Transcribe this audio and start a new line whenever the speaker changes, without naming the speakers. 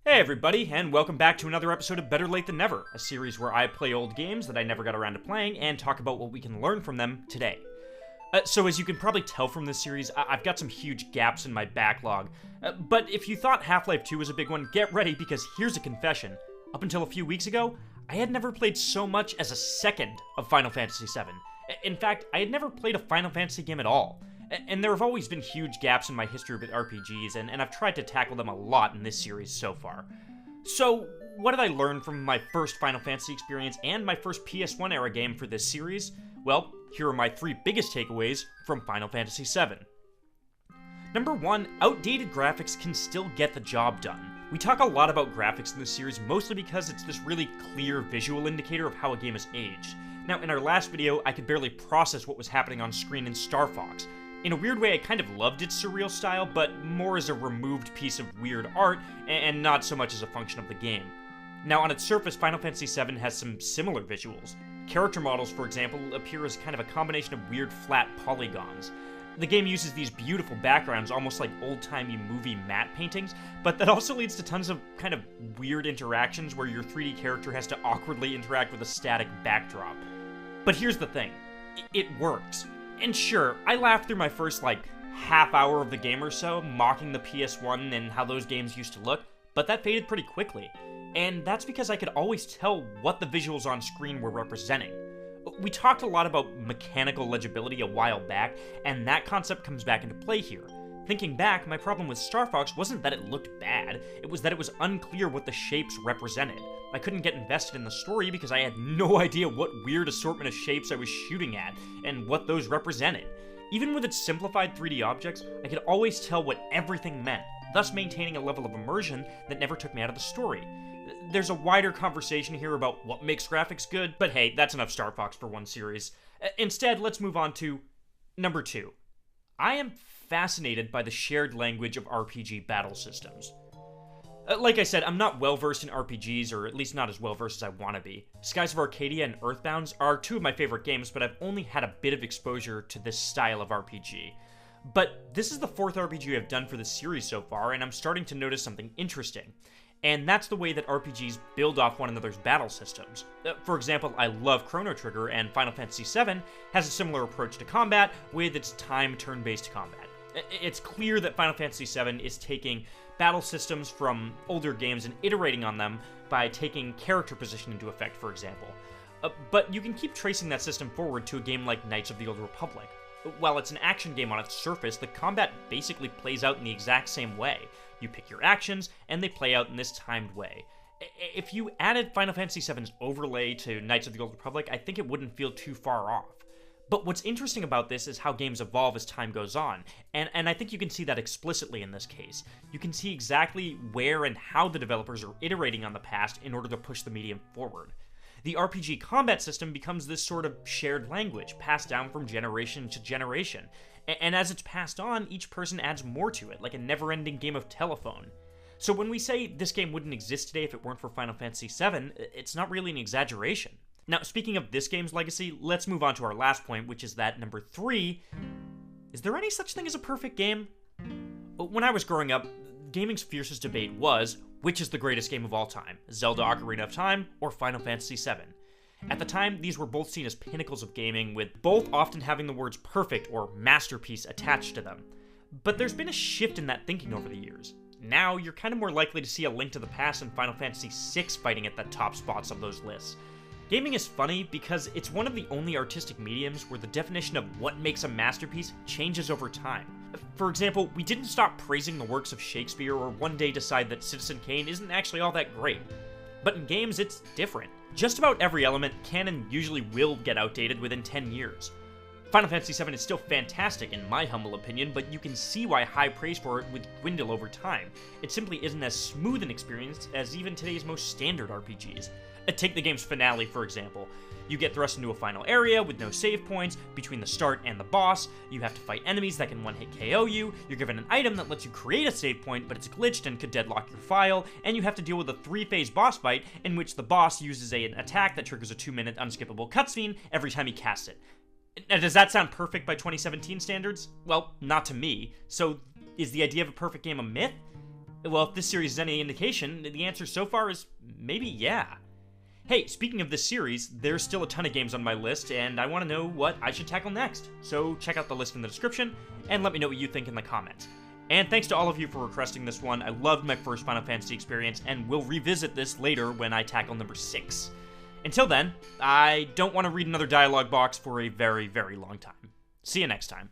Hey everybody, and welcome back to another episode of Better Late Than Never, a series where I play old games that I never got around to playing and talk about what we can learn from them today. So as you can probably tell from this series, I've got some huge gaps in my backlog. But if you thought Half-Life 2 was a big one, get ready because here's a confession. Up until a few weeks ago, I had never played so much as a second of Final Fantasy VII. In fact, I had never played a Final Fantasy game at all. And there have always been huge gaps in my history with RPGs, and I've tried to tackle them a lot in this series so far. So, what did I learn from my first Final Fantasy experience and my first PS1 era game for this series? Well, here are my three biggest takeaways from Final Fantasy VII. Number 1, outdated graphics can still get the job done. We talk a lot about graphics in this series, mostly because it's this really clear visual indicator of how a game has aged. Now, in our last video, I could barely process what was happening on screen in Star Fox. In a weird way, I kind of loved its surreal style, but more as a removed piece of weird art, and not so much as a function of the game. Now, on its surface, Final Fantasy VII has some similar visuals. Character models, for example, appear as kind of a combination of weird flat polygons. The game uses these beautiful backgrounds, almost like old-timey movie matte paintings, but that also leads to tons of kind of weird interactions where your 3D character has to awkwardly interact with a static backdrop. But here's the thing, it works. And sure, I laughed through my first, half hour of the game or so, mocking the PS1 and how those games used to look, but that faded pretty quickly. And that's because I could always tell what the visuals on screen were representing. We talked a lot about mechanical legibility a while back, and that concept comes back into play here. Thinking back, my problem with Star Fox wasn't that it looked bad, it was that it was unclear what the shapes represented. I couldn't get invested in the story because I had no idea what weird assortment of shapes I was shooting at, and what those represented. Even with its simplified 3D objects, I could always tell what everything meant, thus maintaining a level of immersion that never took me out of the story. There's a wider conversation here about what makes graphics good, but hey, that's enough Star Fox for one series. Instead, let's move on to number 2. I am fascinated by the shared language of RPG battle systems. Like I said, I'm not well-versed in RPGs, or at least not as well-versed as I want to be. Skies of Arcadia and Earthbound are two of my favorite games, but I've only had a bit of exposure to this style of RPG. But this is the 4th RPG I've done for this series so far, and I'm starting to notice something interesting. And that's the way that RPGs build off one another's battle systems. For example, I love Chrono Trigger, and Final Fantasy VII has a similar approach to combat with its time turn-based combat. It's clear that Final Fantasy VII is taking battle systems from older games and iterating on them by taking character position into effect, for example. But you can keep tracing that system forward to a game like Knights of the Old Republic. While it's an action game on its surface, the combat basically plays out in the exact same way. You pick your actions, and they play out in this timed way. If you added Final Fantasy VII's overlay to Knights of the Old Republic, I think it wouldn't feel too far off. But what's interesting about this is how games evolve as time goes on, and I think you can see that explicitly in this case. You can see exactly where and how the developers are iterating on the past in order to push the medium forward. The RPG combat system becomes this sort of shared language, passed down from generation to generation, and as it's passed on, each person adds more to it, like a never-ending game of telephone. So when we say this game wouldn't exist today if it weren't for Final Fantasy VII, it's not really an exaggeration. Now, speaking of this game's legacy, let's move on to our last point, which is that number 3, is there any such thing as a perfect game? When I was growing up, gaming's fiercest debate was, which is the greatest game of all time, Zelda Ocarina of Time or Final Fantasy VII? At the time, these were both seen as pinnacles of gaming, with both often having the words perfect or masterpiece attached to them. But there's been a shift in that thinking over the years. Now, you're kind of more likely to see A Link to the Past and Final Fantasy VI fighting at the top spots of those lists. Gaming is funny because it's one of the only artistic mediums where the definition of what makes a masterpiece changes over time. For example, we didn't stop praising the works of Shakespeare or one day decide that Citizen Kane isn't actually all that great. But in games, it's different. Just about every element can and usually will get outdated within 10 years. Final Fantasy VII is still fantastic in my humble opinion, but you can see why high praise for it would dwindle over time. It simply isn't as smooth an experience as even today's most standard RPGs. Take the game's finale, for example. You get thrust into a final area with no save points between the start and the boss, you have to fight enemies that can one-hit KO you, you're given an item that lets you create a save point but it's glitched and could deadlock your file, and you have to deal with a 3-phase boss fight in which the boss uses an attack that triggers a 2-minute unskippable cutscene every time he casts it. Now, does that sound perfect by 2017 standards? Well, not to me. So, is the idea of a perfect game a myth? Well, if this series is any indication, the answer so far is maybe yeah. Hey, speaking of this series, there's still a ton of games on my list, and I want to know what I should tackle next. So check out the list in the description, and let me know what you think in the comments. And thanks to all of you for requesting this one. I loved my first Final Fantasy experience, and we'll revisit this later when I tackle number 6. Until then, I don't want to read another dialogue box for a very, very long time. See you next time.